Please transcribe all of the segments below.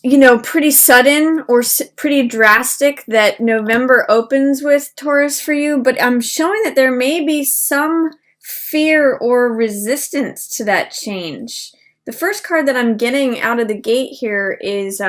You know, pretty sudden or pretty drastic that November opens with, Taurus, for you, but I'm showing that there may be some fear or resistance to that change. The first card that I'm getting out of the gate here is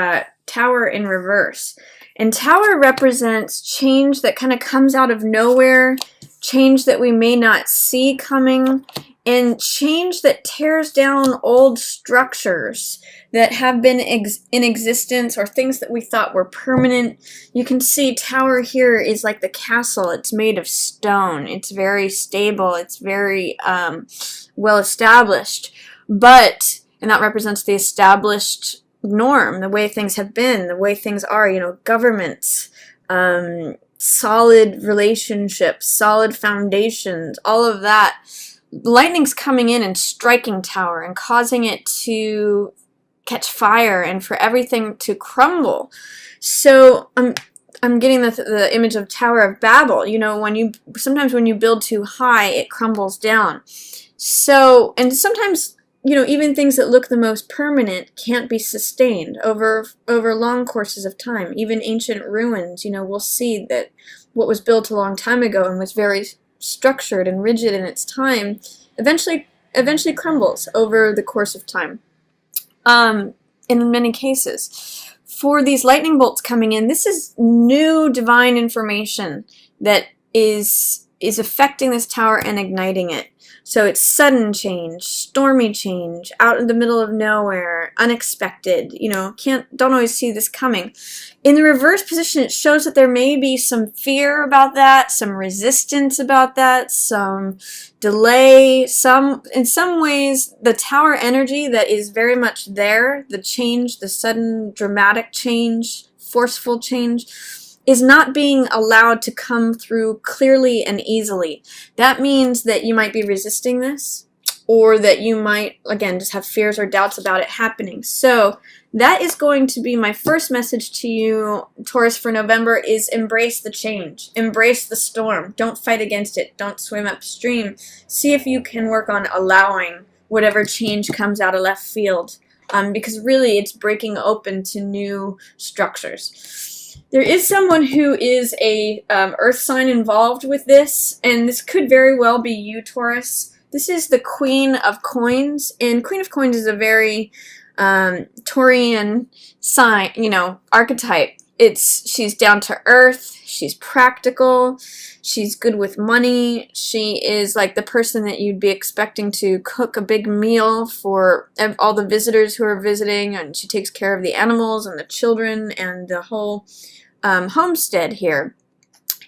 Tower in reverse. And Tower represents change that kind of comes out of nowhere, change that we may not see coming, and change that tears down old structures that have been in existence, or things that we thought were permanent. You can see Tower here is like the castle. It's made of stone. It's very stable. It's very well established. And that represents the established norm, the way things have been, the way things are, you know, governments, solid relationships, solid foundations, all of that. Lightning's coming in and striking Tower and causing it to catch fire and for everything to crumble. So I'm getting the image of Tower of Babel. You know, sometimes when you build too high, it crumbles down. So, and sometimes, you know, even things that look the most permanent can't be sustained over long courses of time. Even ancient ruins, you know, we'll see that what was built a long time ago and was very structured and rigid in its time eventually crumbles over the course of time. In many cases. For these lightning bolts coming in, this is new divine information that is affecting this tower and igniting it. So it's sudden change, stormy change, out in the middle of nowhere, unexpected, you know, don't always see this coming. In the reverse position, it shows that there may be some fear about that, some resistance about that, some delay, in some ways, the tower energy that is very much there, the change, the sudden dramatic change, forceful change, is not being allowed to come through clearly and easily. That means that you might be resisting this, or that you might, again, just have fears or doubts about it happening. So that is going to be my first message to you, Taurus, for November, is embrace the change. Embrace the storm. Don't fight against it. Don't swim upstream. See if you can work on allowing whatever change comes out of left field, because really it's breaking open to new structures. There is someone who is a earth sign involved with this, and this could very well be you, Taurus. This is the Queen of Coins, and Queen of Coins is a very Taurian sign, you know, archetype. She's down to earth, she's practical, she's good with money, she is like the person that you'd be expecting to cook a big meal for all the visitors who are visiting, and she takes care of the animals and the children and the whole homestead here.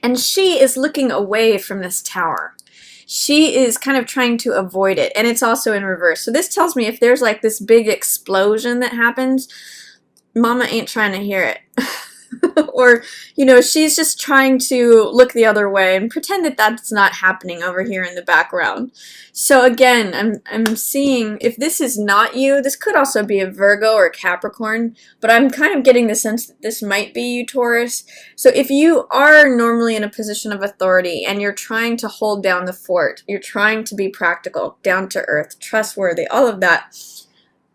And she is looking away from this tower. She is kind of trying to avoid it, and it's also in reverse. So this tells me if there's like this big explosion that happens, Mama ain't trying to hear it. Or, you know, she's just trying to look the other way and pretend that that's not happening over here in the background. So again, I'm seeing, if this is not you, this could also be a Virgo or a Capricorn, but I'm kind of getting the sense that this might be you, Taurus. So if you are normally in a position of authority and you're trying to hold down the fort, you're trying to be practical, down to earth, trustworthy, all of that,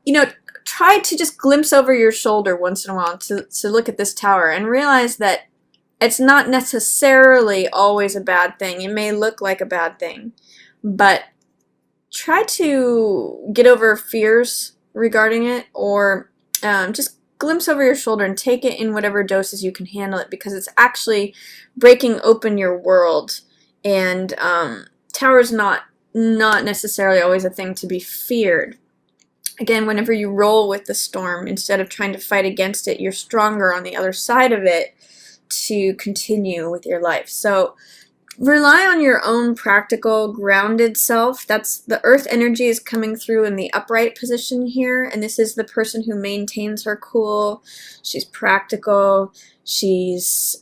you know, try to just glimpse over your shoulder once in a while to look at this tower and realize that it's not necessarily always a bad thing. It may look like a bad thing, but try to get over fears regarding it, or just glimpse over your shoulder and take it in whatever doses you can handle it, because it's actually breaking open your world. And tower's not necessarily always a thing to be feared. Again, whenever you roll with the storm, instead of trying to fight against it, you're stronger on the other side of it to continue with your life. So rely on your own practical, grounded self. That's the earth energy is coming through in the upright position here, and this is the person who maintains her cool. She's practical, she's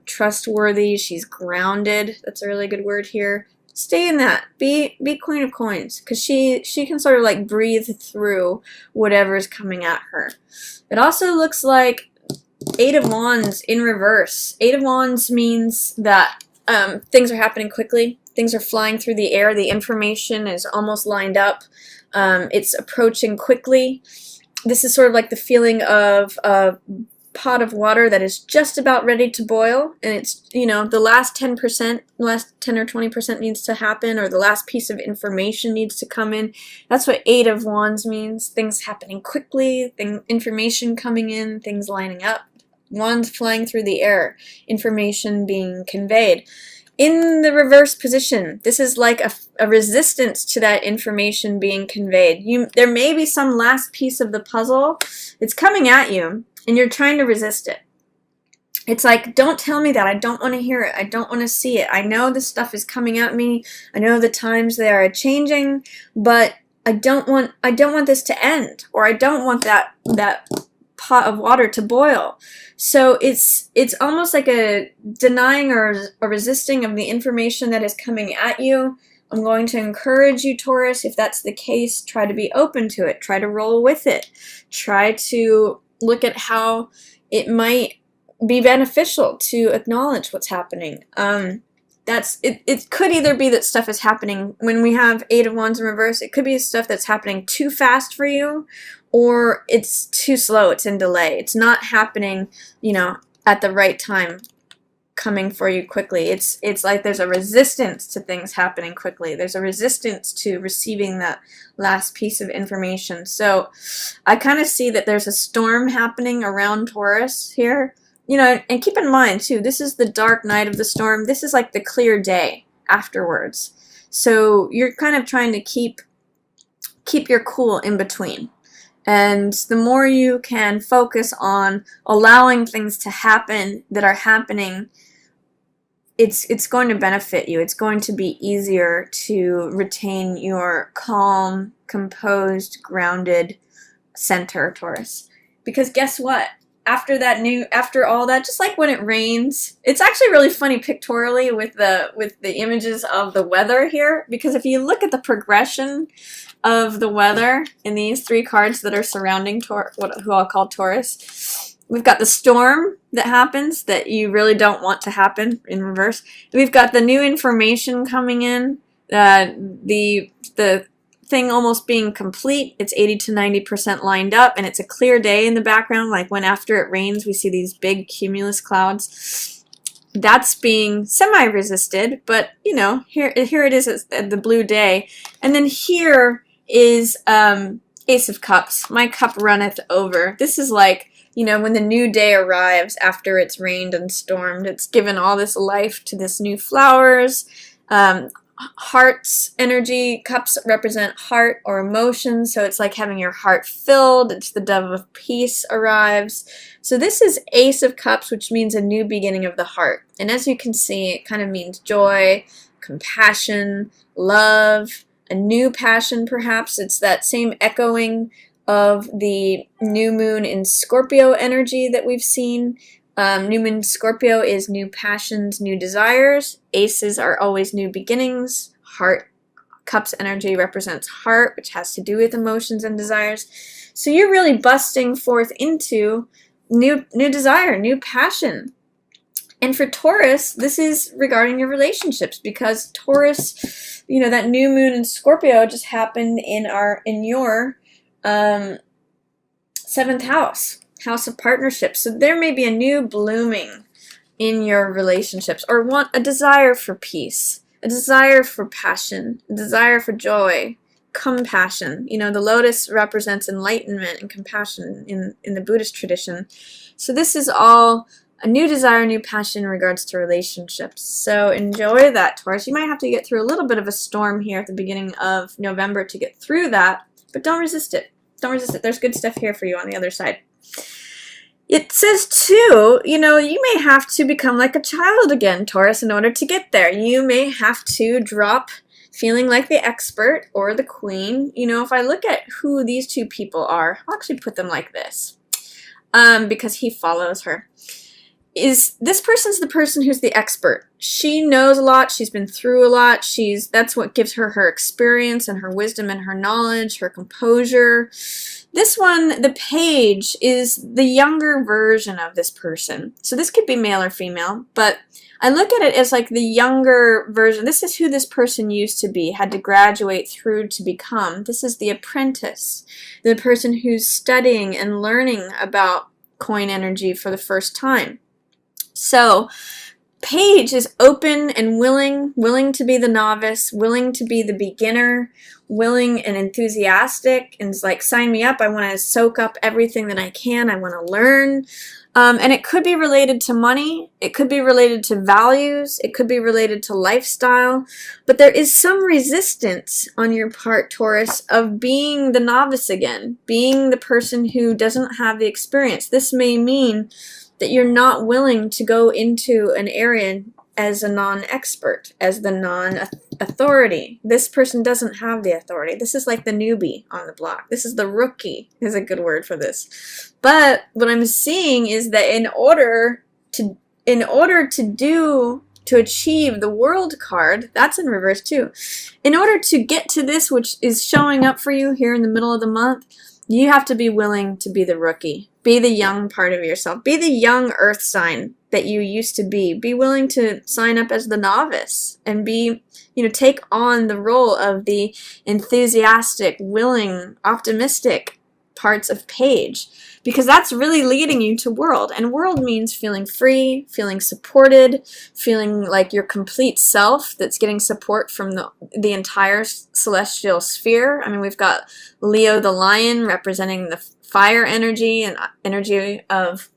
trustworthy, she's grounded. That's a really good word here. Stay in that. Be Queen of Coins, because she can sort of like breathe through whatever's coming at her. It also looks like Eight of Wands in reverse. Eight of Wands means that things are happening quickly. Things are flying through the air. The information is almost lined up. It's approaching quickly. This is sort of like the feeling of a pot of water that is just about ready to boil, and it's, the last 10%, last 10 or 20% needs to happen, or the last piece of information needs to come in. That's what Eight of Wands means. Things happening quickly, information coming in, things lining up, wands flying through the air, information being conveyed. In the reverse position, this is like a resistance to that information being conveyed. There may be some last piece of the puzzle. It's coming at you, and you're trying to resist it. It's like, don't tell me that. I don't want to hear it. I don't want to see it. I know this stuff is coming at me. I know the times they are changing, but I don't want this to end, or I don't want that pot of water to boil. So it's almost like a denying or a resisting of the information that is coming at you. I'm going to encourage you, Taurus, if that's the case, try to be open to it. Try to roll with it. Try to look at how it might be beneficial to acknowledge what's happening. It could either be that stuff is happening when we have Eight of Wands in reverse. It could be stuff that's happening too fast for you, or it's too slow, it's in delay. It's not happening, at the right time, coming for you quickly. It's like there's a resistance to things happening quickly. There's a resistance to receiving that last piece of information. So I kind of see that there's a storm happening around Taurus here. And keep in mind, too, this is the dark night of the storm. This is like the clear day afterwards. So you're kind of trying to keep your cool in between. And the more you can focus on allowing things to happen that are happening, it's going to benefit you. It's going to be easier to retain your calm, composed, grounded center, Taurus. Because guess what? After all that, just like when it rains, it's actually really funny pictorially with the images of the weather here, because if you look at the progression of the weather in these three cards that are surrounding who I'll call Taurus, we've got the storm that happens that you really don't want to happen in reverse. We've got the new information coming in, the thing almost being complete. It's 80 to 90% lined up, and it's a clear day in the background, like when after it rains we see these big cumulus clouds. That's being semi-resisted, but here it is at the blue day. And then here is Ace of Cups. My cup runneth over. This is like, when the new day arrives after it's rained and stormed. It's given all this life to this new flowers. Heart's energy. Cups represent heart or emotion, so it's like having your heart filled. It's the dove of peace arrives. So this is Ace of Cups, which means a new beginning of the heart. And as you can see, it kind of means joy, compassion, love, a new passion perhaps. It's that same echoing of the new moon in Scorpio energy that we've seen. New moon Scorpio is new passions, new desires. Aces are always new beginnings. Heart, Cups energy represents heart, which has to do with emotions and desires. So you're really busting forth into new desire, new passion. And for Taurus, this is regarding your relationships, because Taurus, that new moon in Scorpio just happened in your 7th house. House of partnerships. So there may be a new blooming in your relationships, or a desire for peace, a desire for passion, a desire for joy, compassion. The lotus represents enlightenment and compassion in the Buddhist tradition. So this is all a new desire, new passion in regards to relationships. So enjoy that, Taurus. You might have to get through a little bit of a storm here at the beginning of November to get through that, but don't resist it. Don't resist it. There's good stuff here for you on the other side. It says, too, you may have to become like a child again, Taurus, in order to get there. You may have to drop feeling like the expert or the queen. If I look at who these two people are, I'll actually put them like this, because he follows her. is this person's the person who's the expert. She knows a lot, she's been through a lot, that's what gives her her experience and her wisdom and her knowledge, her composure. This one, the page, is the younger version of this person. So this could be male or female, but I look at it as like the younger version. This is who this person used to be, had to graduate through to become. This is the apprentice, the person who's studying and learning about coin energy for the first time. So page is open and willing to be the novice, willing to be the beginner, willing and enthusiastic, and is like, sign me up. I want to soak up everything that I can. I want to learn. And it could be related to money. It could be related to values. It could be related to lifestyle. But there is some resistance on your part, Taurus, of being the novice again, being the person who doesn't have the experience. This may mean that you're not willing to go into an area as a non-expert, as the non-authority. This person doesn't have the authority. This is like the newbie on the block. This is the rookie, is a good word for this. But what I'm seeing is that in order to achieve the world card, that's in reverse too. In order to get to this, which is showing up for you here in the middle of the month, you have to be willing to be the rookie. Be the young part of yourself. Be the young earth sign that you used to be. Be willing to sign up as the novice and take on the role of the enthusiastic, willing, optimistic parts of page, because that's really leading you to world. And world means feeling free, feeling supported, feeling like your complete self that's getting support from the entire celestial sphere. I mean, we've got Leo the lion representing the fire energy and energy of,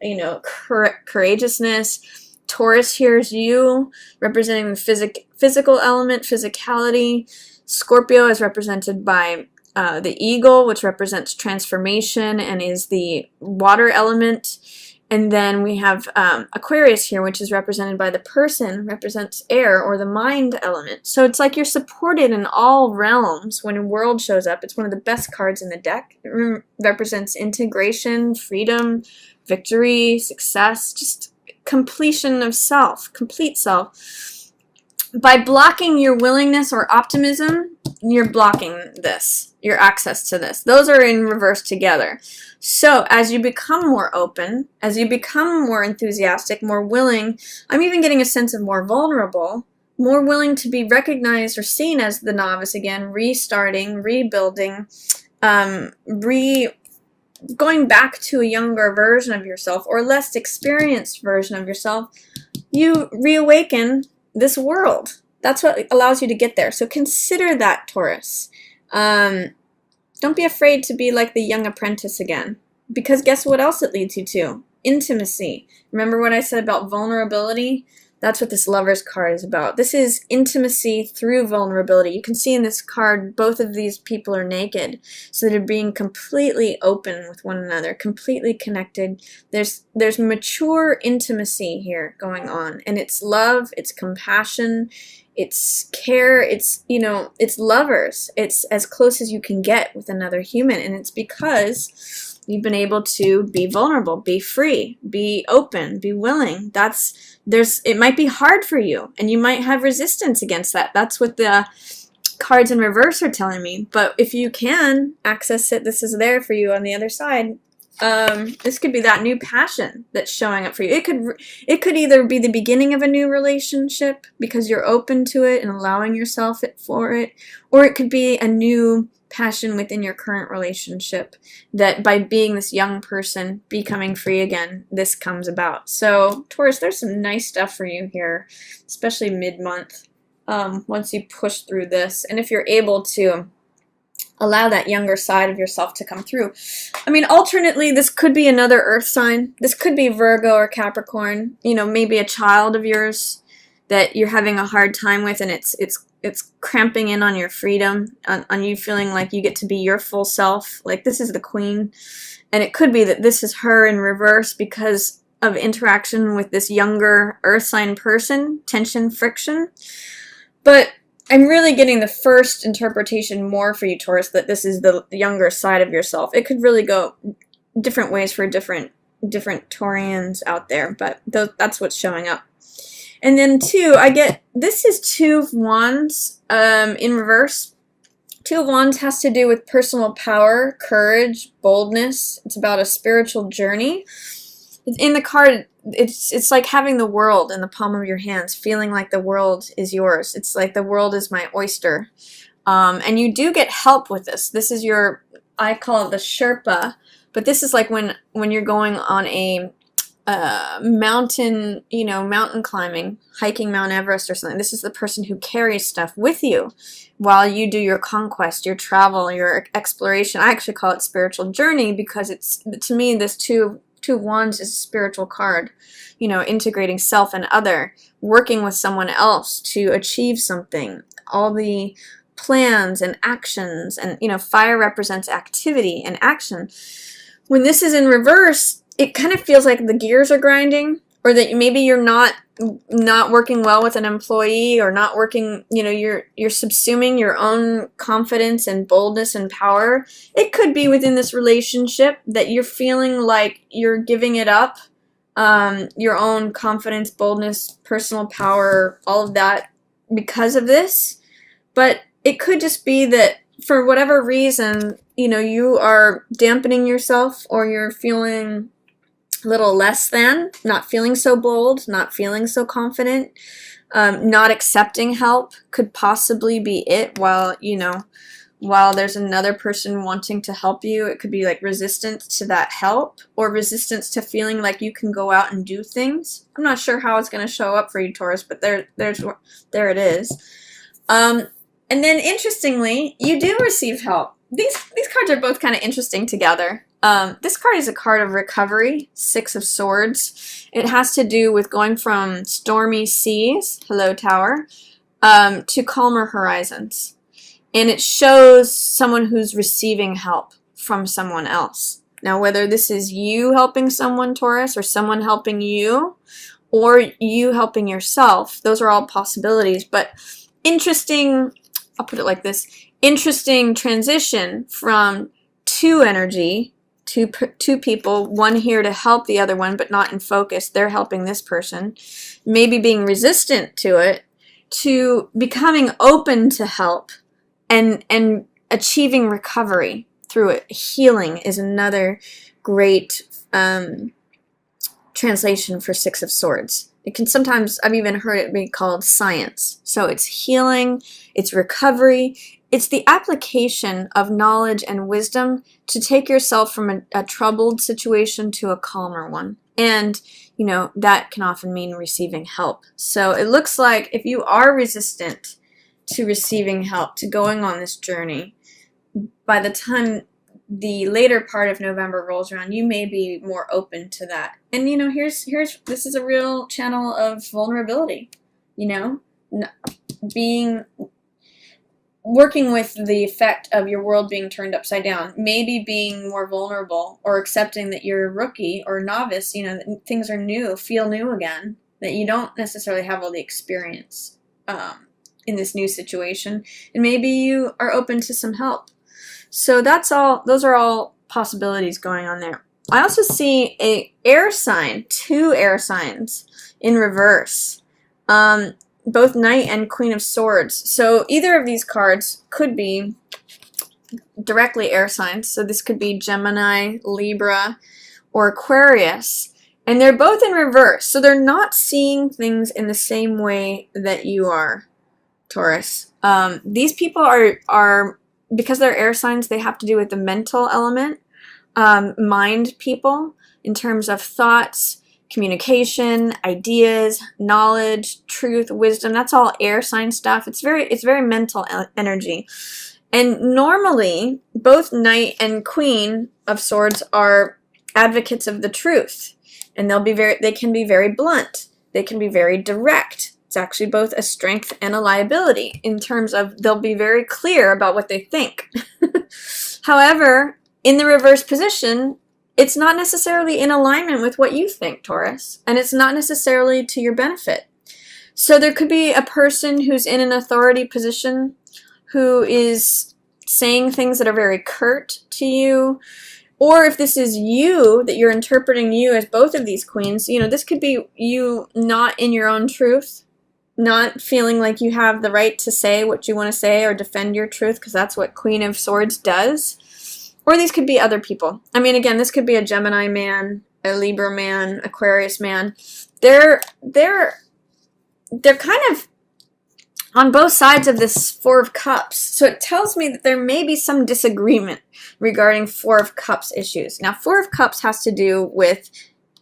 courageousness. Taurus here is you, representing the physical element, physicality. Scorpio is represented by the eagle, which represents transformation and is the water element. And then we have Aquarius here, which is represented by the person, represents air or the mind element. So it's like you're supported in all realms when world shows up. It's one of the best cards in the deck. It represents integration, freedom, victory, success, just completion of self, complete self. By blocking your willingness or optimism, you're blocking this, your access to this. Those are in reverse together. So as you become more open, as you become more enthusiastic, more willing, I'm even getting a sense of more vulnerable, more willing to be recognized or seen as the novice again, restarting, rebuilding, going back to a younger version of yourself or less experienced version of yourself, you reawaken this world. That's what allows you to get there. So consider that, Taurus. Don't be afraid to be like the young apprentice again, because guess what else it leads you to? Intimacy. Remember what I said about vulnerability? That's what this Lover's card is about. This is intimacy through vulnerability. You can see in this card, both of these people are naked, so they're being completely open with one another, completely connected. There's mature intimacy here going on, and it's love, it's compassion, it's care, it's lovers. It's as close as you can get with another human, and it's because you've been able to be vulnerable, be free, be open, be willing. It might be hard for you, and you might have resistance against that. That's what the cards in reverse are telling me. But if you can access it, this is there for you on the other side. This could be that new passion that's showing up for you. It could either be the beginning of a new relationship because you're open to it and allowing yourself for it, or it could be a new passion within your current relationship that by being this young person becoming free again, this comes about. So Taurus, there's some nice stuff for you here, especially mid-month, once you push through this, and if you're able to allow that younger side of yourself to come through. I mean, alternately, this could be another earth sign. This could be Virgo or Capricorn, maybe a child of yours that you're having a hard time with, and it's cramping in on your freedom, on you feeling like you get to be your full self. Like, this is the queen, and it could be that this is her in reverse because of interaction with this younger earth sign person, tension, friction. But I'm really getting the first interpretation more for you, Taurus, that this is the younger side of yourself. It could really go different ways for different different Taurians out there, but that's what's showing up. And then 2, I get, this is 2 of Wands in reverse. 2 of Wands has to do with personal power, courage, boldness. It's about a spiritual journey. In the card, it's like having the world in the palm of your hands, feeling like the world is yours. It's like the world is my oyster. And you do get help with this. This is your, I call it the Sherpa, but this is like when you're going on a mountain, mountain climbing, hiking Mount Everest or something. This is the person who carries stuff with you while you do your conquest, your travel, your exploration. I actually call it spiritual journey because it's, to me, this two of Wands is a spiritual card. Integrating self and other, working with someone else to achieve something. All the plans and actions, and fire represents activity and action. When this is in reverse, it kind of feels like the gears are grinding, or that maybe you're not working well with an employee, or not working, you're subsuming your own confidence and boldness and power. It could be within this relationship that you're feeling like you're giving it up, your own confidence, boldness, personal power, all of that because of this. But it could just be that for whatever reason, you are dampening yourself, or you're feeling a little less than, not feeling so bold, not feeling so confident, not accepting help could possibly be it. While there's another person wanting to help you, it could be like resistance to that help, or resistance to feeling like you can go out and do things. I'm not sure how it's going to show up for you, Taurus, but there it is. And then interestingly, you do receive help. These cards are both kind of interesting together. This card is a card of recovery, 6 of Swords. It has to do with going from stormy seas, hello Tower, to calmer horizons. And it shows someone who's receiving help from someone else. Now, whether this is you helping someone, Taurus, or someone helping you, or you helping yourself, those are all possibilities. But interesting, I'll put it like this, interesting transition from 2 energy, two people, one here to help the other one, but not in focus. They're helping this person, maybe being resistant to it, to becoming open to help and achieving recovery through it. Healing is another great translation for 6 of Swords. It can sometimes, I've even heard it be called science. So it's healing, it's recovery, it's the application of knowledge and wisdom to take yourself from a troubled situation to a calmer one. And, that can often mean receiving help. So it looks like if you are resistant to receiving help, to going on this journey, by the time the later part of November rolls around, you may be more open to that. And this is a real channel of vulnerability, working with the effect of your world being turned upside down, maybe being more vulnerable, or accepting that you're a rookie or novice, that things are new, feel new again, that you don't necessarily have all the experience in this new situation, and maybe you are open to some help. So those are all possibilities going on there. I also see a air sign, 2 air signs in reverse, both Knight and Queen of Swords. So either of these cards could be directly air signs. So this could be Gemini, Libra, or Aquarius. And they're both in reverse. So they're not seeing things in the same way that you are, Taurus. These people are because they're air signs, they have to do with the mental element, mind people, in terms of thoughts, communication, ideas, knowledge, truth, wisdom. That's all air sign stuff. It's very mental energy. And normally, both Knight and Queen of Swords are advocates of the truth. And they can be very blunt. They can be very direct. It's actually both a strength and a liability in terms of they'll be very clear about what they think. However, in the reverse position, it's not necessarily in alignment with what you think, Taurus, and it's not necessarily to your benefit. So there could be a person who's in an authority position who is saying things that are very curt to you, Or if this is you, that you're interpreting you as both of these queens, you know, this could be you not in your own truth, not feeling like you have the right to say what you want to say or defend your truth, because that's what Queen of Swords does. Or these could be other people. I mean, again, this could be a Gemini man, a Libra man, Aquarius man. They're kind of on both sides of this Four of Cups. So it tells me that there may be some disagreement regarding Four of Cups issues. Now, Four of Cups has to do with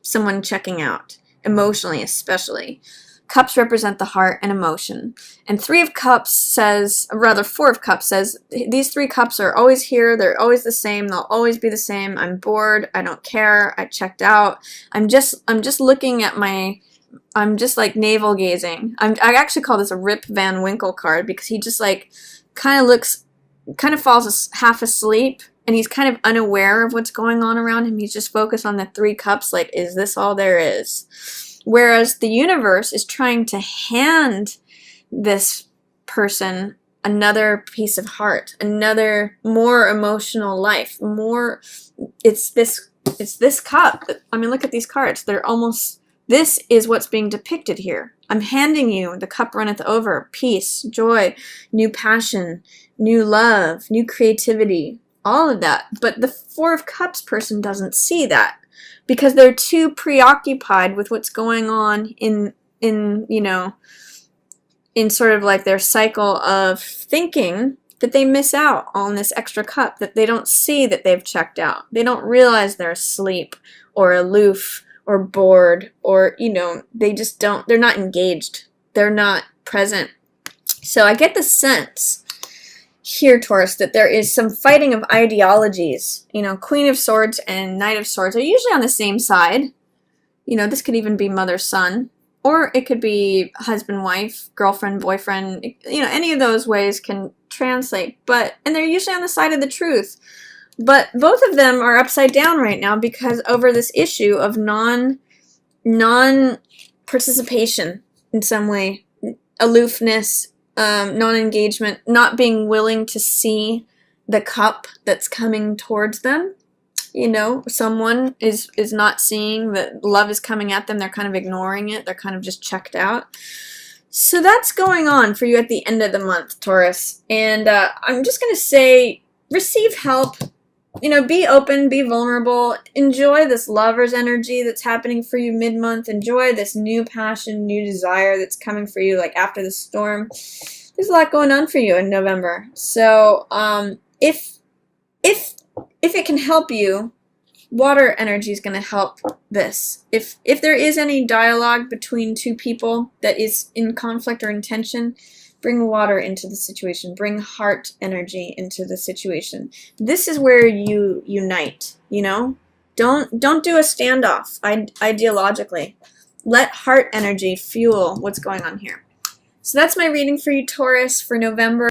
someone checking out, emotionally especially. Cups represent the heart and emotion. And Three of Cups says, or rather Four of Cups says, these three cups are always here, they're always the same, they'll always be the same. I'm bored, I don't care, I checked out. I'm just looking at I'm just like navel gazing. I actually call this a Rip Van Winkle card, because he just like kind of falls half asleep, and he's kind of unaware of what's going on around him. He's just focused on the three cups, like, is this all there is? Whereas the universe is trying to hand this person another piece of heart, another more emotional life, more, it's this cup. I mean, look at these cards. They're almost, this is what's being depicted here. I'm handing you the cup runneth over, peace, joy, new passion, new love, new creativity, all of that. But the Four of Cups person doesn't see that, because they're too preoccupied with what's going on in you know, in sort of like their cycle of thinking, that they miss out on this extra cup, that they don't see that they've checked out. They don't realize they're asleep or aloof or bored, or, you know, they just don't, they're not engaged. They're not present. So I get the sense here, Taurus, that there is some fighting of ideologies. You know, Queen of Swords and Knight of Swords are usually on the same side. You know, this could even be mother-son, or it could be husband-wife, girlfriend-boyfriend. You know, any of those ways can translate, and they're usually on the side of the truth. But both of them are upside down right now, because over this issue of non-participation in some way, aloofness, non-engagement, not being willing to see the cup that's coming towards them. You know, someone is not seeing that love is coming at them. They're kind of ignoring it. They're kind of just checked out. So that's going on for you at the end of the month, Taurus. And I'm just going to say, receive help. You know, be open, be vulnerable. Enjoy this lover's energy that's happening for you mid-month. Enjoy this new passion, new desire that's coming for you, like after the storm. There's a lot going on for you in November. So if it can help you, water energy is going to help this. If there is any dialogue between two people that is in conflict or in tension, bring water into the situation. Bring heart energy into the situation. This is where you unite, you know? Don't do a standoff ideologically. Let heart energy fuel what's going on here. So that's my reading for you, Taurus, for November.